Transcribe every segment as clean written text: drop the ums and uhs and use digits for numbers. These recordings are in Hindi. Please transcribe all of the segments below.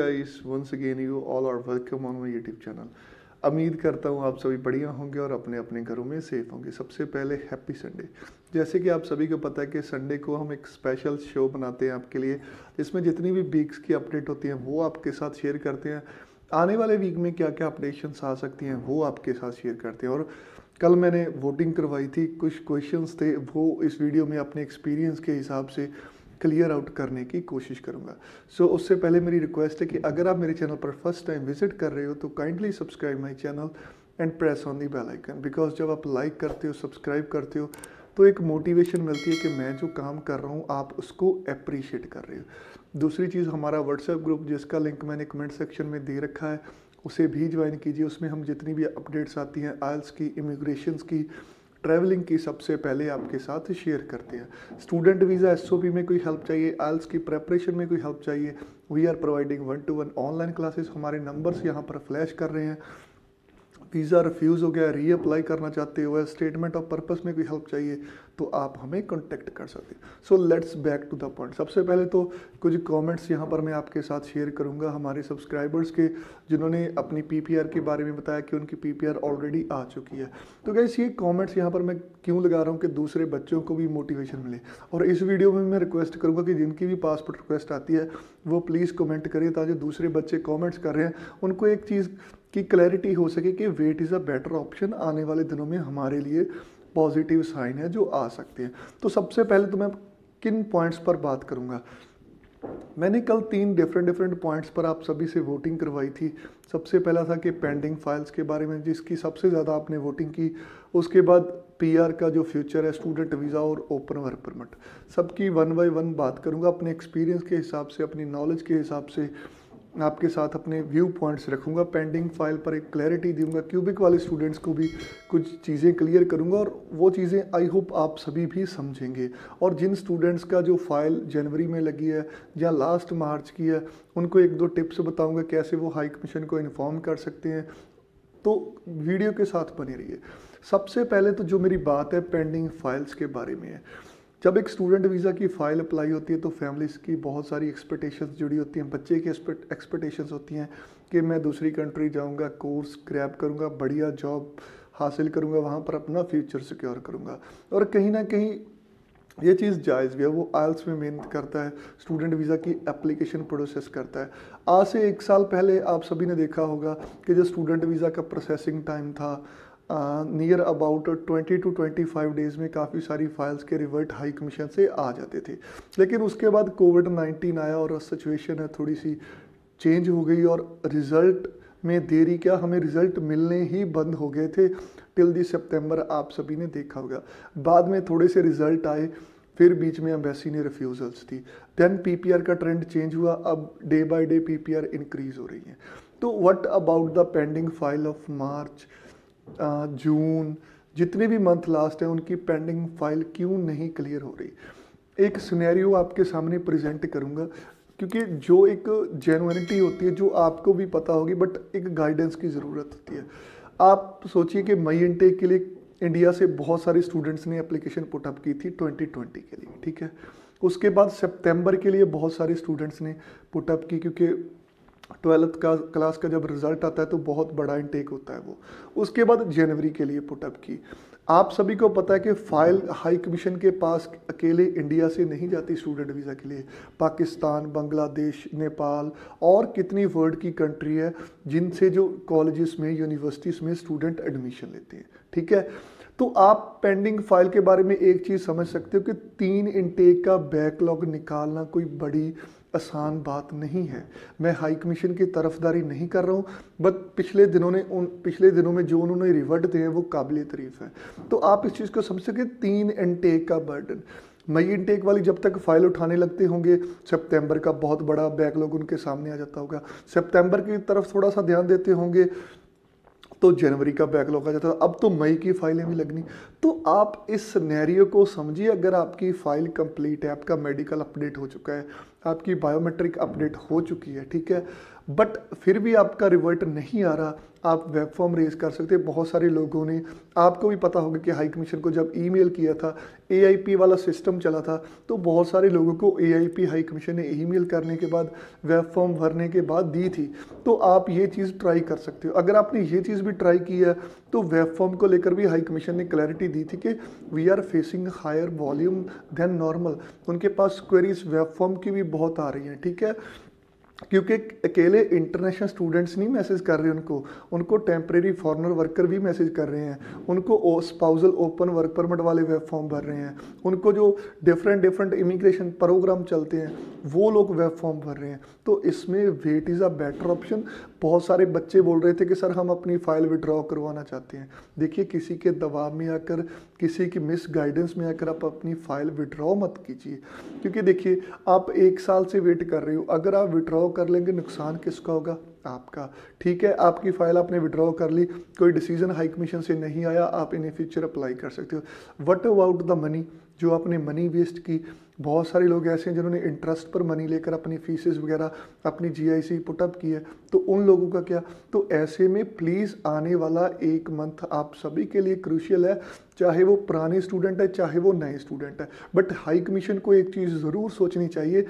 Guys once again you all are welcome on my YouTube channel. उम्मीद करता हूँ आप सभी बढ़िया होंगे और अपने अपने घरों में सेफ होंगे। सबसे पहले हैप्पी संडे। जैसे कि आप सभी को पता है कि संडे को हम एक स्पेशल शो बनाते हैं आपके लिए, जिसमें जितनी भी वीक्स की अपडेट होती हैं वो आपके साथ शेयर करते हैं। आने वाले वीक में क्या क्या अपडेशंस आ सकती हैं वो आपके साथ शेयर करते हैं। और कल मैंने वोटिंग करवाई थी, कुछ क्वेश्चंस थे वो इस वीडियो में अपने एक्सपीरियंस के हिसाब से क्लियर आउट करने की कोशिश करूंगा। उससे पहले मेरी रिक्वेस्ट है कि अगर आप मेरे चैनल पर फर्स्ट टाइम विजिट कर रहे हो तो kindly subscribe my channel and press on the bell icon, because जब आप लाइक करते हो, सब्सक्राइब करते हो तो एक मोटिवेशन मिलती है कि मैं जो काम कर रहा हूँ आप उसको अप्रिशिएट कर रहे हो। दूसरी चीज़, हमारा व्हाट्सएप ग्रुप जिसका लिंक मैंने कमेंट सेक्शन में दे रखा है उसे भी ज्वाइन कीजिए। उसमें हम जितनी भी अपडेट्स आती हैं आइल्स की, इमिग्रेशन की, ट्रैवलिंग की, सबसे पहले आपके साथ शेयर करते हैं। स्टूडेंट वीज़ा एसओपी में कोई हेल्प चाहिए, आइल्स की प्रेपरेशन में कोई हेल्प चाहिए, we are providing 1-to-1 online classes. हमारे नंबर्स यहाँ पर फ्लैश कर रहे हैं। वीज़ा रिफ्यूज़ हो गया, रीअप्लाई करना चाहते हो, स्टेटमेंट ऑफ पर्पस में कोई हेल्प चाहिए तो आप हमें कांटेक्ट कर सकते हैं। So let's back to the point. सबसे पहले तो कुछ कमेंट्स यहाँ पर मैं आपके साथ शेयर करूँगा हमारे सब्सक्राइबर्स के, जिन्होंने अपनी पीपीआर के बारे में बताया कि उनकी पीपीआर ऑलरेडी आ चुकी है। तो गाइस ये कमेंट्स यहाँ पर मैं क्यों लगा रहा हूँ कि दूसरे बच्चों को भी मोटिवेशन मिले। और इस वीडियो में मैं रिक्वेस्ट करूँगा कि जिनकी भी पासपोर्ट रिक्वेस्ट आती है वो प्लीज़ कमेंट करें, ताकि दूसरे बच्चे कमेंट्स कर रहे हैं उनको एक चीज़ की क्लैरिटी हो सके कि wait is a better option. आने वाले दिनों में हमारे लिए पॉजिटिव साइन है जो आ सकते हैं। तो सबसे पहले तो मैं किन पॉइंट्स पर बात करूंगा। मैंने कल 3 डिफरेंट पॉइंट्स पर आप सभी से वोटिंग करवाई थी। सबसे पहला था कि पेंडिंग फाइल्स के बारे में, जिसकी सबसे ज़्यादा आपने वोटिंग की। उसके बाद पीआर का जो फ्यूचर है, स्टूडेंट वीज़ा और ओपन वर्क परमिट, सबकी 1 बाय 1 बात करूंगा। अपने एक्सपीरियंस के हिसाब से, अपनी नॉलेज के हिसाब से आपके साथ अपने व्यू पॉइंट्स रखूंगा। पेंडिंग फाइल पर एक क्लैरिटी दूंगा, क्यूबिक वाले स्टूडेंट्स को भी कुछ चीज़ें क्लियर करूंगा और वो चीज़ें आई होप आप सभी भी समझेंगे। और जिन स्टूडेंट्स का जो फाइल जनवरी में लगी है या लास्ट मार्च की है, उनको 1-2 टिप्स बताऊंगा कैसे वो हाई कमीशन को इन्फॉर्म कर सकते हैं। तो वीडियो के साथ बने रहिए। सबसे पहले तो जो मेरी बात है पेंडिंग फाइल्स के बारे में है। जब एक स्टूडेंट वीज़ा की फ़ाइल अप्लाई होती है तो फैमिलीज़ की बहुत सारी एक्सपेक्टेशंस जुड़ी होती हैं। बच्चे की एक्सपेक्टेशंस होती हैं कि मैं दूसरी कंट्री जाऊंगा, कोर्स ग्रैब करूंगा, बढ़िया जॉब हासिल करूंगा, वहाँ पर अपना फ्यूचर सिक्योर करूंगा। और कहीं ना कहीं ये चीज़ जायज़ भी है। वो आइल्स में मेहनत करता है, स्टूडेंट वीज़ा की एप्लीकेशन प्रोसेस करता है। आज से 1 साल पहले आप सभी ने देखा होगा कि जो स्टूडेंट वीज़ा का प्रोसेसिंग टाइम था नियर अबाउट 20 to 25 डेज़ में काफ़ी सारी फाइल्स के रिवर्ट हाई कमीशन से आ जाते थे। लेकिन उसके बाद कोविड-19 आया और सिचुएशन है थोड़ी सी चेंज हो गई और रिज़ल्ट में देरी क्या, हमें रिज़ल्ट मिलने ही बंद हो गए थे टिल दी सितंबर। आप सभी ने देखा होगा। बाद में थोड़े से रिज़ल्ट आए, फिर बीच में एम्बेसी ने रिफ्यूज़ल्स दी, देन पीपीआर का ट्रेंड चेंज हुआ। अब day by day PPR increase हो रही है। तो what about the pending file of March, June, जितने भी मंथ लास्ट है उनकी पेंडिंग फाइल क्यों नहीं क्लियर हो रही। एक सिनेरियो आपके सामने प्रेजेंट करूंगा, क्योंकि जो एक जेन्युइनिटी होती है जो आपको भी पता होगी, बट एक गाइडेंस की ज़रूरत होती है। आप सोचिए कि मई इनटेक के लिए इंडिया से बहुत सारे स्टूडेंट्स ने एप्लीकेशन पुटअप की थी 2020 के लिए, ठीक है। उसके बाद सितंबर के लिए बहुत सारे स्टूडेंट्स ने पुटअप की, क्योंकि 12th क्लास का जब रिजल्ट आता है तो बहुत बड़ा इनटेक होता है वो। उसके बाद जनवरी के लिए पुटअप की। आप सभी को पता है कि फाइल हाई कमीशन के पास अकेले इंडिया से नहीं जाती स्टूडेंट वीज़ा के लिए। पाकिस्तान, बांग्लादेश, नेपाल और कितनी वर्ल्ड की कंट्री है जिनसे जो कॉलेजेस में, यूनिवर्सिटीज़ में स्टूडेंट एडमिशन लेते हैं, ठीक है। तो आप पेंडिंग फाइल के बारे में एक चीज़ समझ सकते हो कि 3 इनटेक का बैकलॉग निकालना कोई बड़ी आसान बात नहीं है। मैं हाई कमीशन की तरफदारी नहीं कर रहा हूँ, बट पिछले दिनों में जो उन्होंने रिवर्ट दिए हैं वो काबिल तारीफ है। तो आप इस चीज़ को समझ सके, 3 इनटेक का बर्डन। मई इनटेक वाली जब तक फाइल उठाने लगते होंगे, सितंबर का बहुत बड़ा बैकलॉग उनके सामने आ जाता होगा। सितंबर की तरफ थोड़ा सा ध्यान देते होंगे तो जनवरी का बैकलॉग आ जाता है। अब तो मई की फाइलें भी लगनी। तो आप इस सिनेरियो को समझिए। अगर आपकी फ़ाइल कंप्लीट है, आपका मेडिकल अपडेट हो चुका है, आपकी बायोमेट्रिक अपडेट हो चुकी है, ठीक है, बट फिर भी आपका रिवर्ट नहीं आ रहा, आप वेब फॉर्म रेज कर सकते हैं। बहुत सारे लोगों ने, आपको भी पता होगा कि हाई कमीशन को जब ईमेल किया था, एआईपी वाला सिस्टम चला था, तो बहुत सारे लोगों को एआईपी हाई कमीशन ने ईमेल करने के बाद, वेब फॉर्म भरने के बाद दी थी। तो आप ये चीज़ ट्राई कर सकते हो। अगर आपने ये चीज़ भी ट्राई की है तो वेब फॉर्म को लेकर भी हाई कमीशन ने क्लैरिटी दी थी कि we are facing higher volume than normal. उनके पास क्वेरीज वेब फॉर्म की भी बहुत आ रही हैं, ठीक है, क्योंकि अकेले इंटरनेशनल स्टूडेंट्स नहीं मैसेज कर रहे, उनको टेम्परेरी फॉरेनर वर्कर भी मैसेज कर रहे हैं, उनको स्पाउसल ओपन वर्क परमिट वाले वेब फॉर्म भर रहे हैं, उनको जो डिफरेंट इमिग्रेशन प्रोग्राम चलते हैं वो लोग वेब फॉर्म भर रहे हैं। तो इसमें wait is a better option. बहुत सारे बच्चे बोल रहे थे कि सर हम अपनी फ़ाइल विड्रॉ करवाना चाहते हैं। देखिए, किसी के दबाव में आकर, किसी की मिस गाइडेंस में आकर आप अपनी फ़ाइल विड्रॉ मत कीजिए, क्योंकि देखिए आप 1 साल से वेट कर रहे हो। अगर आप विड्रॉ कर लेंगे, नुकसान किसका होगा? आपका। ठीक है, आपकी फ़ाइल आपने विड्रॉ कर ली, कोई डिसीजन हाई कमीशन से नहीं आया, आप इन फ्यूचर अप्लाई कर सकते हो। What about the money? जो आपने मनी वेस्ट की, बहुत सारे लोग ऐसे हैं जिन्होंने इंटरेस्ट पर मनी लेकर अपनी फीसेस वगैरह, अपनी जीआईसी पुटअप की है, तो उन लोगों का क्या? तो ऐसे में प्लीज़ आने वाला 1 मंथ आप सभी के लिए क्रूशियल है, चाहे वो पुराने स्टूडेंट है, चाहे वो नए स्टूडेंट है। बट हाई कमीशन को एक चीज़ ज़रूर सोचनी चाहिए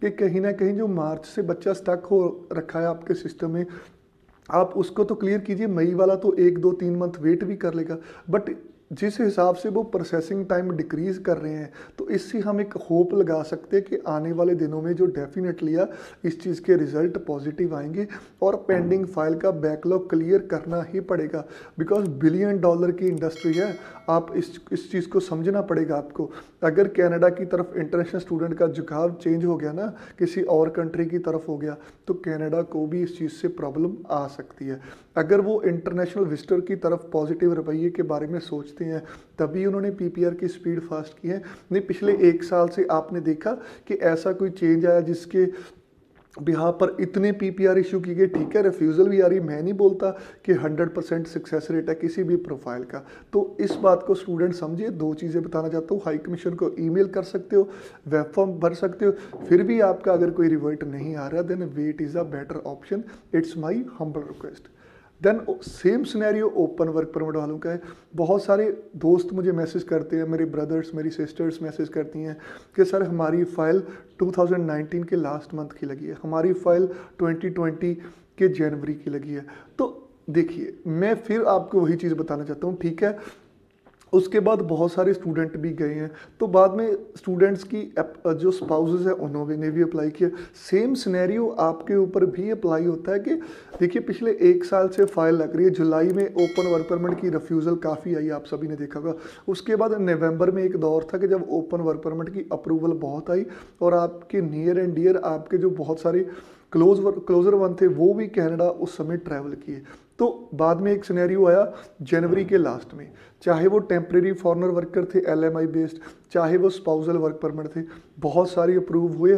कि कहीं ना कहीं जो मार्च से बच्चा स्टक हो रखा है आपके सिस्टम में, आप उसको तो क्लियर कीजिए। मई वाला तो 1, 2, 3 मंथ वेट भी कर लेगा, बट जिस हिसाब से वो प्रोसेसिंग टाइम डिक्रीज़ कर रहे हैं, तो इससे हम एक होप लगा सकते हैं कि आने वाले दिनों में जो डेफिनेटली इस चीज़ के रिजल्ट पॉजिटिव आएंगे और पेंडिंग फाइल का बैकलॉग क्लियर करना ही पड़ेगा, बिकॉज $1 बिलियन की इंडस्ट्री है। आप इस चीज़ को समझना पड़ेगा आपको। अगर कनाडा की तरफ इंटरनेशनल स्टूडेंट का झुकाव चेंज हो गया ना, किसी और कंट्री की तरफ हो गया, तो कनाडा को भी इस चीज़ से प्रॉब्लम आ सकती है। अगर वो इंटरनेशनल विजिटर की तरफ पॉजिटिव रवैये के बारे में सोचते हैं, तभी उन्होंने पीपीआर की स्पीड फास्ट की है। नहीं, पिछले 1 साल से आपने देखा कि ऐसा कोई चेंज आया जिसके बिहार पर इतने पीपीआर इशू की गए? ठीक है, रिफ्यूज़ल भी आ रही, मैं नहीं बोलता कि 100% सक्सेस रेट है किसी भी प्रोफाइल का। तो इस बात को स्टूडेंट समझिए। 2 चीज़ें बताना चाहता हूँ, हाई कमीशन को ईमेल कर सकते हो, वेब फॉर्म भर सकते हो, फिर भी आपका अगर कोई रिवर्ट नहीं आ रहा, then wait is a better option. It's my humble request. Then same scenario open work permit वालों का है। बहुत सारे दोस्त मुझे मैसेज करते हैं, मेरे ब्रदर्स, मेरी सिस्टर्स मैसेज करती हैं कि सर हमारी फ़ाइल 2019 के लास्ट मंथ की लगी है, हमारी फ़ाइल 2020 के जनवरी की लगी है। तो देखिए, मैं फिर आपको वही चीज़ बताना चाहता हूँ, ठीक है, उसके बाद बहुत सारे स्टूडेंट भी गए हैं, तो बाद में स्टूडेंट्स की जो स्पाउसेस है उन्होंने भी अप्लाई किया। सेम सिनेरियो आपके ऊपर भी अप्लाई होता है कि देखिए, पिछले 1 साल से फाइल लग रही है। जुलाई में ओपन वर्क परमिट की रिफ्यूज़ल काफ़ी आई, आप सभी ने देखा होगा। उसके बाद नवंबर में एक दौर था कि जब ओपन वर्क परमिट की अप्रूवल बहुत आई और आपके नियर एंड डियर, आपके जो बहुत सारे क्लोजर वन थे, वो भी कनाडा उस समय ट्रैवल किए। तो बाद में एक सिनेरियो आया जनवरी के लास्ट में, चाहे वो टेम्परेरी फॉरेनर वर्कर थे LMI बेस्ड, चाहे वो स्पाउसल वर्क परमिट थे, बहुत सारे अप्रूव हुए।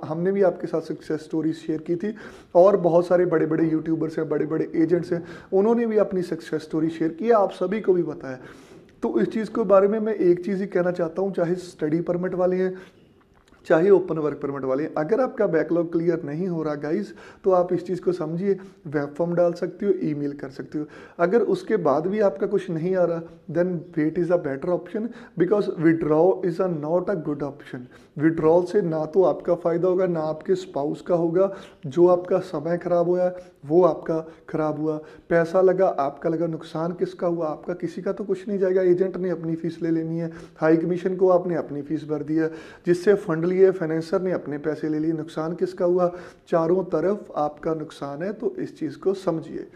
हमने भी आपके साथ सक्सेस स्टोरी शेयर की थी, और बहुत सारे बड़े बड़े यूट्यूबर्स हैं, बड़े बड़े एजेंट्स हैं, उन्होंने भी अपनी सक्सेस स्टोरी शेयर की, आप सभी को भी बताया। तो इस चीज़ के बारे में मैं एक चीज़ ही कहना चाहता हूँ, चाहे स्टडी परमिट वाले हैं, चाहे ओपन वर्क परमिट वाले, अगर आपका बैकलॉग क्लियर नहीं हो रहा गाइस, तो आप इस चीज़ को समझिए, वेब फॉर्म डाल सकते हो, ईमेल कर सकते हो। अगर उसके बाद भी आपका कुछ नहीं आ रहा, then wait is a better option, because withdraw is a not a good option. Withdrawal से ना तो आपका फ़ायदा होगा, ना आपके स्पाउस का होगा। जो आपका समय खराब हुआ वो आपका खराब हुआ, पैसा लगा आपका लगा, नुकसान किसका हुआ? आपका। किसी का तो कुछ नहीं जाएगा। एजेंट ने अपनी फ़ीस ले लेनी है, हाई कमीशन को आपने अपनी फ़ीस भर दी है, जिससे फंड लिए फाइनेंसर ने अपने पैसे ले लिए, नुकसान किसका हुआ? चारों तरफ आपका नुकसान है। तो इस चीज़ को समझिए।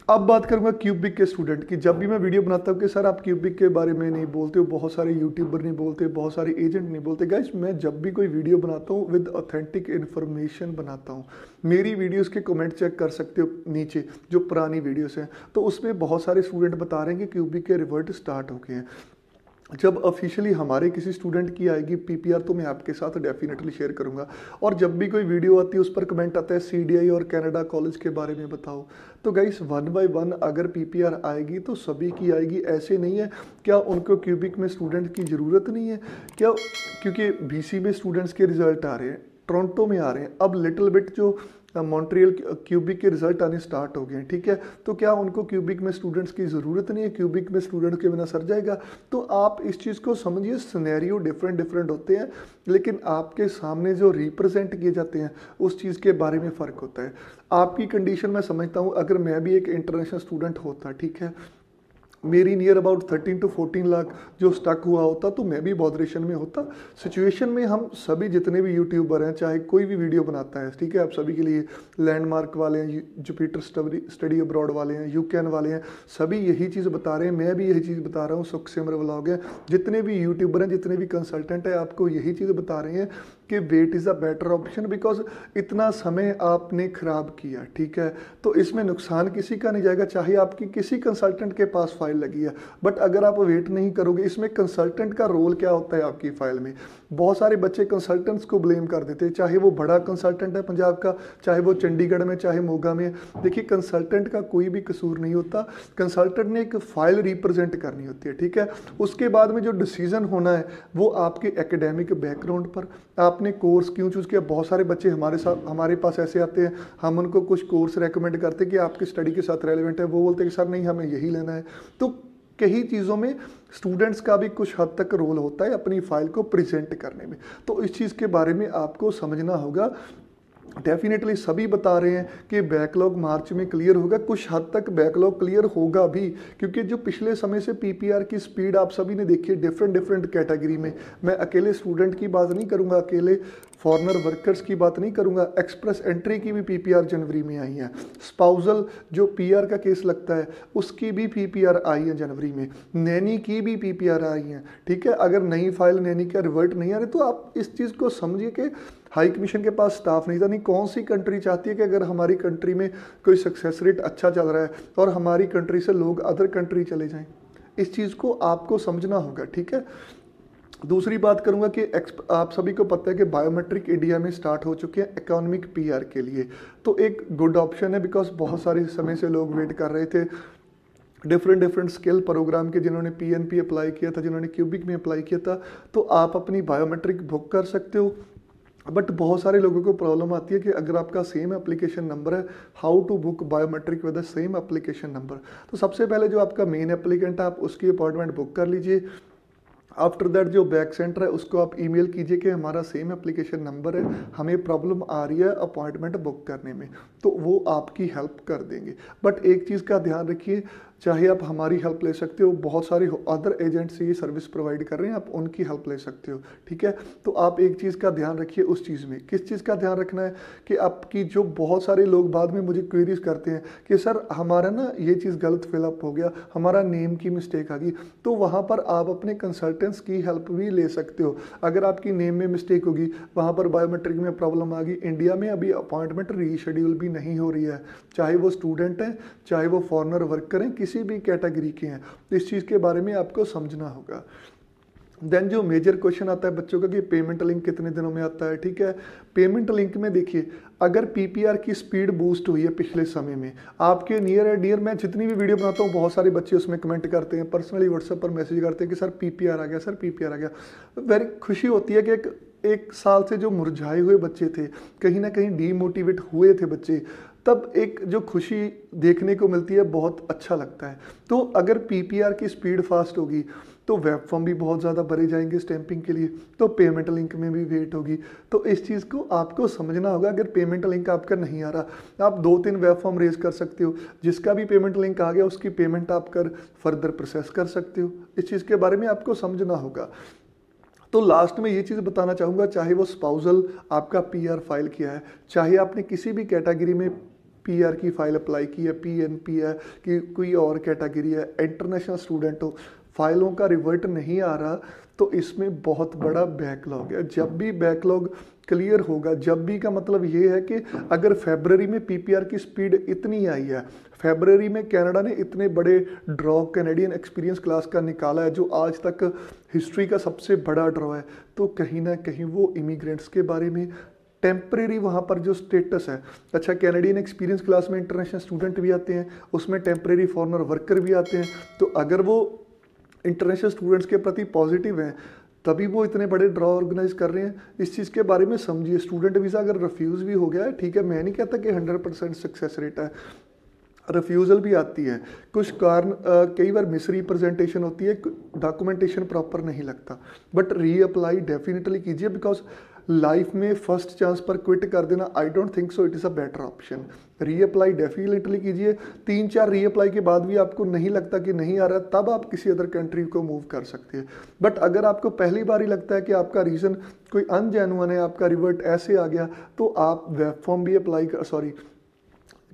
अब बात करूंगा क्यूबिक के स्टूडेंट की। जब भी मैं वीडियो बनाता हूँ कि सर आप क्यूबिक के बारे में नहीं बोलते हो, बहुत सारे यूट्यूबर नहीं बोलते, बहुत सारे एजेंट नहीं बोलते। गाइस, मैं जब भी कोई वीडियो बनाता हूँ विद ऑथेंटिक इन्फॉर्मेशन बनाता हूँ। मेरी वीडियोस के कमेंट चेक कर सकते हो नीचे, जो पुरानी वीडियोस हैं, तो उसमें बहुत सारे स्टूडेंट बता रहे हैं कि क्यूबिक के रिवर्ट स्टार्ट हो गए हैं। जब ऑफिशियली हमारे किसी स्टूडेंट की आएगी पीपीआर, तो मैं आपके साथ डेफिनेटली शेयर करूंगा। और जब भी कोई वीडियो आती है उस पर कमेंट आता है CDI और कनाडा कॉलेज के बारे में बताओ। तो गाइस, 1 बाय 1 अगर पीपीआर आएगी तो सभी की आएगी, ऐसे नहीं है। क्या उनको क्यूबिक में स्टूडेंट की ज़रूरत नहीं है क्या? क्योंकि BC में स्टूडेंट्स के रिजल्ट आ रहे हैं, टोरंटो में आ रहे हैं, अब लिटिल बिट जो मॉन्ट्रियल क्यूबिक के रिजल्ट आने स्टार्ट हो गए हैं, ठीक है। तो क्या उनको क्यूबिक में स्टूडेंट्स की ज़रूरत नहीं है? क्यूबिक में स्टूडेंट के बिना सर जाएगा? तो आप इस चीज़ को समझिए, सिनेरियो डिफरेंट डिफरेंट होते हैं, लेकिन आपके सामने जो रिप्रेजेंट किए जाते हैं उस चीज़ के बारे में फ़र्क होता है। आपकी कंडीशन मैं समझता हूँ, अगर मैं भी एक इंटरनेशनल स्टूडेंट होता, ठीक है, मेरी नियर अबाउट 13 to 14 लाख जो स्टक हुआ होता, तो मैं भी बॉदरेशन में होता। सिचुएशन में हम सभी जितने भी यूट्यूबर हैं, चाहे कोई भी वीडियो बनाता है, ठीक है, आप सभी के लिए लैंडमार्क वाले हैं, जुपिटर स्टडी अब्रॉड वाले हैं, यूकैन वाले हैं, सभी यही चीज़ बता रहे हैं, मैं भी यही चीज़ बता रहा हूँ, सुख सिमर व्लॉग है, जितने भी यूट्यूबर हैं, जितने भी कंसल्टेंट हैं, आपको यही चीज़ बता रहे हैं कि wait is a better option, because इतना समय आपने ख़राब किया, ठीक है। तो इसमें नुकसान किसी का नहीं जाएगा, चाहे आपकी किसी कंसल्टेंट के पास फाइल लगी है, बट अगर आप वेट नहीं करोगे, इसमें कंसल्टेंट का रोल क्या होता है आपकी फाइल में? बहुत सारे बच्चे कंसल्टेंट्स को ब्लेम कर देते हैं, चाहे वो बड़ा कंसल्टेंट है पंजाब का, चाहे वो चंडीगढ़ में, चाहे मोगा में। देखिए, कंसल्टेंट का कोई भी कसूर नहीं होता, कंसल्टेंट ने एक फाइल रिप्रेजेंट करनी होती है, ठीक है। उसके बाद में जो डिसीजन होना है वो आपके एकेडमिक बैकग्राउंड पर, आपने कोर्स क्यों चूज़ किया। बहुत सारे बच्चे हमारे पास ऐसे आते हैं, हम उनको कुछ कोर्स रेकमेंड करते हैं कि आपकी स्टडी के साथ रेलिवेंट है, वो बोलते हैं कि सर नहीं, हमें यही लेना है। तो कई चीज़ों में स्टूडेंट्स का भी कुछ हद तक रोल होता है अपनी फाइल को प्रेजेंट करने में, तो इस चीज़ के बारे में आपको समझना होगा। डेफिनेटली सभी बता रहे हैं कि बैकलॉग मार्च में क्लियर होगा, कुछ हद तक बैकलॉग क्लियर होगा भी, क्योंकि जो पिछले समय से पीपीआर की स्पीड आप सभी ने देखी है डिफरेंट डिफरेंट कैटेगरी में। मैं अकेले स्टूडेंट की बात नहीं करूंगा, अकेले फॉरेनर वर्कर्स की बात नहीं करूंगा, एक्सप्रेस एंट्री की भी पीपीआर जनवरी में आई है, स्पाउजल जो पीआर का केस लगता है उसकी भी पीपीआर आई है जनवरी में, नैनी की भी पीपीआर आई है, ठीक है। अगर नई फाइल नैनी का रिवर्ट नहीं आ रही, तो आप इस चीज़ को समझिए कि हाई कमीशन के पास स्टाफ नहीं था। नहीं, कौन सी कंट्री चाहती है कि अगर हमारी कंट्री में कोई सक्सेस रेट अच्छा चल रहा है और हमारी कंट्री से लोग अदर कंट्री चले जाएं? इस चीज़ को आपको समझना होगा, ठीक है। दूसरी बात करूंगा कि आप सभी को पता है कि बायोमेट्रिक इंडिया में स्टार्ट हो चुके हैं इकोनॉमिक पीआर के लिए, तो एक गुड ऑप्शन है, बिकॉज बहुत सारे समय से लोग वेट कर रहे थे डिफरेंट डिफरेंट स्किल प्रोग्राम के, जिन्होंने पीएनपी अप्लाई किया था, जिन्होंने क्यूबिक में अप्लाई किया था, तो आप अपनी बायोमेट्रिक बुक कर सकते हो। बट बहुत सारे लोगों को प्रॉब्लम आती है कि अगर आपका सेम एप्लीकेशन नंबर है, how to book biometric with the same application number. तो सबसे पहले जो आपका मेन एप्लीकेंट है, आप उसकी अपॉइंटमेंट बुक कर लीजिए। आफ्टर दैट जो बैक सेंटर है उसको आप ईमेल कीजिए कि हमारा सेम एप्लीकेशन नंबर है, हमें प्रॉब्लम आ रही है अपॉइंटमेंट बुक करने में, तो वो आपकी हेल्प कर देंगे। बट एक चीज़ का ध्यान रखिए, चाहे आप हमारी हेल्प ले सकते हो, बहुत सारे अदर एजेंट्स ये सर्विस प्रोवाइड कर रहे हैं, आप उनकी हेल्प ले सकते हो, ठीक है। तो आप एक चीज़ का ध्यान रखिए, उस चीज़ में किस चीज़ का ध्यान रखना है कि आपकी जो बहुत सारे लोग बाद में मुझे क्वेरीज करते हैं कि सर हमारा ना ये चीज़ गलत फिलअप हो गया, हमारा नेम की मिस्टेक आ गई, तो वहाँ पर आप अपने कंसल्टेंट्स की हेल्प भी ले सकते हो। अगर आपकी नेम में मिस्टेक होगी, वहाँ पर बायोमेट्रिक में प्रॉब्लम आ गई, इंडिया में अभी अपॉइंटमेंट रीशेड्यूल भी नहीं हो रही है, चाहे वो स्टूडेंट हैं, चाहे वो फॉरेनर वर्कर हैं, किसी भी कैटेगरी के हैं, तो इस चीज़ के बारे में आपको समझना होगा। देन जो मेजर क्वेश्चन आता है बच्चों का कि पेमेंट लिंक कितने दिनों में आता है, ठीक है। पेमेंट लिंक में देखिए, अगर पीपीआर की स्पीड बूस्ट हुई है पिछले समय में, आपके नियर एंड डियर, मैं जितनी भी वीडियो बनाता हूँ बहुत सारे बच्चे उसमें कमेंट करते हैं, पर्सनली व्हाट्सएप पर मैसेज करते हैं कि सर पीपीआर आ गया, सर पीपीआर आ गया। वेरी खुशी होती है कि एक साल से जो मुरझाए हुए बच्चे थे, कहीं ना कहीं डीमोटिवेट हुए थे बच्चे, तब एक जो खुशी देखने को मिलती है, बहुत अच्छा लगता है। तो अगर पीपीआर की स्पीड फास्ट होगी तो वेब फॉर्म भी बहुत ज़्यादा भरे जाएंगे स्टैंपिंग के लिए, तो पेमेंट लिंक में भी वेट होगी। तो इस चीज़ को आपको समझना होगा। अगर पेमेंट लिंक आपका नहीं आ रहा, आप 2-3 वेब फॉर्म रेज कर सकते हो, जिसका भी पेमेंट लिंक आ गया उसकी पेमेंट आप कर फर्दर प्रोसेस कर सकते हो। इस चीज़ के बारे में आपको समझना होगा। तो लास्ट में ये चीज़ बताना चाहूँगा, चाहे वो स्पाउजल आपका पीआर फाइल किया है, चाहे आपने किसी भी कैटेगरी में पीआर की फाइल अप्लाई की है, पीएनपी है कि कोई और कैटेगरी है, इंटरनेशनल स्टूडेंट हो, फाइलों का रिवर्ट नहीं आ रहा, तो इसमें बहुत बड़ा बैकलॉग है। जब भी बैकलॉग क्लियर होगा, जब भी का मतलब ये है कि अगर फरवरी में पीपीआर की स्पीड इतनी आई है, फरवरी में कनाडा ने इतने बड़े ड्रॉ कैनेडियन एक्सपीरियंस क्लास का निकाला है, जो आज तक हिस्ट्री का सबसे बड़ा ड्रॉ है, तो कहीं ना कहीं वो इमिग्रेंट्स के बारे में टेम्परेरी वहाँ पर जो स्टेटस है, अच्छा कैनेडियन एक्सपीरियंस क्लास में इंटरनेशनल स्टूडेंट भी आते हैं, उसमें टेम्परेरी फॉरेनर वर्कर भी आते हैं, तो अगर वो इंटरनेशनल स्टूडेंट्स के प्रति पॉजिटिव हैं, तभी वो इतने बड़े ड्रॉ ऑर्गेनाइज कर रहे हैं। इस चीज़ के बारे में समझिए। स्टूडेंट वीज़ा अगर रिफ्यूज़ भी हो गया है, ठीक है, मैं नहीं कहता कि 100% सक्सेस रेट है, रिफ्यूज़ल भी आती है, कुछ कारण कई बार मिस रिप्रेजेंटेशन होती है, डॉक्यूमेंटेशन प्रॉपर नहीं लगता, बट रीअप्लाई डेफिनेटली कीजिए, बिकॉज लाइफ में फर्स्ट चांस पर क्विट कर देना, I don't think so it is a better option. Reapply definitely कीजिए। 3-4 रीअप्लाई के बाद भी आपको नहीं लगता कि नहीं आ रहा, तब आप किसी अदर कंट्री को मूव कर सकते हैं। बट अगर आपको पहली बार ही लगता है कि आपका रीज़न कोई अनजेन्युइन है, आपका रिवर्ट ऐसे आ गया, तो आप वेब फॉर्म भी अप्लाई कर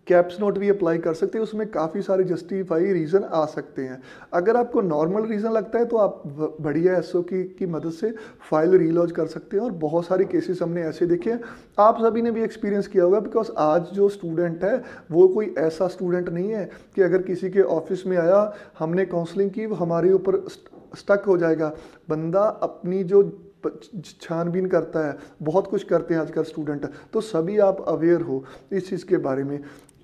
कैप्स नोट भी अप्लाई कर सकते हैं, उसमें काफ़ी सारे जस्टिफाई रीज़न आ सकते हैं। अगर आपको नॉर्मल रीज़न लगता है तो आप बढ़िया एसओ की मदद से फाइल रीलॉन्च कर सकते हैं, और बहुत सारे केसेस हमने ऐसे देखे हैं, आप सभी ने भी एक्सपीरियंस किया होगा, बिकॉज आज जो स्टूडेंट है वो कोई ऐसा स्टूडेंट नहीं है कि अगर किसी के ऑफिस में आया, हमने काउंसलिंग की, हमारे ऊपर स्टक हो जाएगा। बंदा अपनी जो छानबीन करता है, बहुत कुछ करते हैं आजकल स्टूडेंट, तो सभी आप अवेयर हो इस चीज़ के बारे में।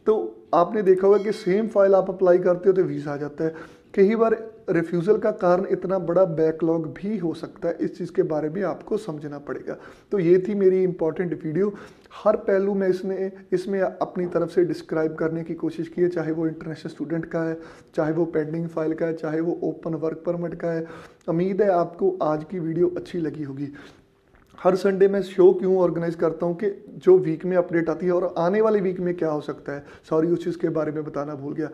तो आपने देखा होगा कि सेम फाइल आप अप्लाई करते हो तो वीज़ा आ जाता है। कई बार रिफ्यूज़ल का कारण इतना बड़ा बैकलॉग भी हो सकता है, इस चीज़ के बारे में आपको समझना पड़ेगा। तो ये थी मेरी इंपॉर्टेंट वीडियो। हर पहलू में इसमें अपनी तरफ से डिस्क्राइब करने की कोशिश की है, चाहे वो इंटरनेशनल स्टूडेंट का है, चाहे वो पेंडिंग फाइल का है, चाहे वो ओपन वर्क परमिट का है। उम्मीद है आपको आज की वीडियो अच्छी लगी होगी। हर संडे मैं शो क्यों ऑर्गेनाइज करता हूँ कि जो वीक में अपडेट आती है और आने वाले वीक में क्या हो सकता है, सॉरी उस चीज़ के बारे में बताना भूल गया।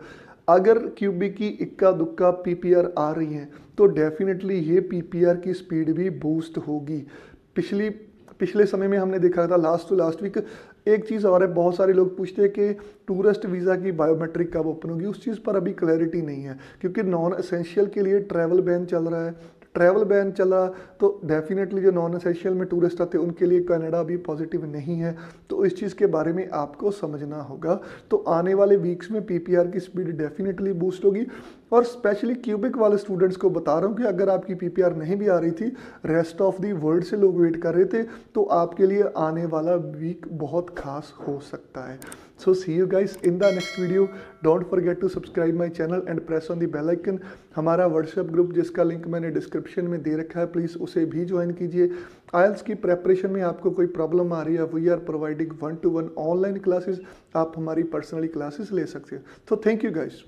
अगर क्यूबिक की इक्का दुक्का पीपीआर आ रही हैं तो डेफिनेटली ये पीपीआर की स्पीड भी बूस्ट होगी। पिछले समय में हमने देखा था लास्ट टू लास्ट वीक। एक चीज़ और है, बहुत सारे लोग पूछते हैं कि टूरिस्ट वीज़ा की बायोमेट्रिक कब ओपन होगी, उस चीज़ पर अभी क्लैरिटी नहीं है, क्योंकि नॉन एसेंशियल के लिए ट्रैवल बैन चल रहा है। ट्रैवल बैन चला तो डेफिनेटली जो नॉन एसेंशियल में टूरिस्ट आते हैं उनके लिए कनाडा भी पॉजिटिव नहीं है, तो इस चीज़ के बारे में आपको समझना होगा। तो आने वाले वीक्स में पीपीआर की स्पीड डेफिनेटली बूस्ट होगी, और स्पेशली क्यूबिक वाले स्टूडेंट्स को बता रहा हूँ कि अगर आपकी पीपीआर नहीं भी आ रही थी, रेस्ट ऑफ दी वर्ल्ड से लोग वेट कर रहे थे, तो आपके लिए आने वाला वीक बहुत खास हो सकता है। So see you guys in the next video. Don't forget to subscribe my channel and press on the bell icon. हमारा व्हाट्सएप ग्रुप जिसका लिंक मैंने डिस्क्रिप्शन में दे रखा है, प्लीज़ उसे भी ज्वाइन कीजिए। आइल्स की प्रेपरेशन में आपको कोई प्रॉब्लम आ रही है, we are providing 1-to-1 online classes, आप हमारी पर्सनली क्लासेस ले सकते हैं। तो थैंक यू गाइस।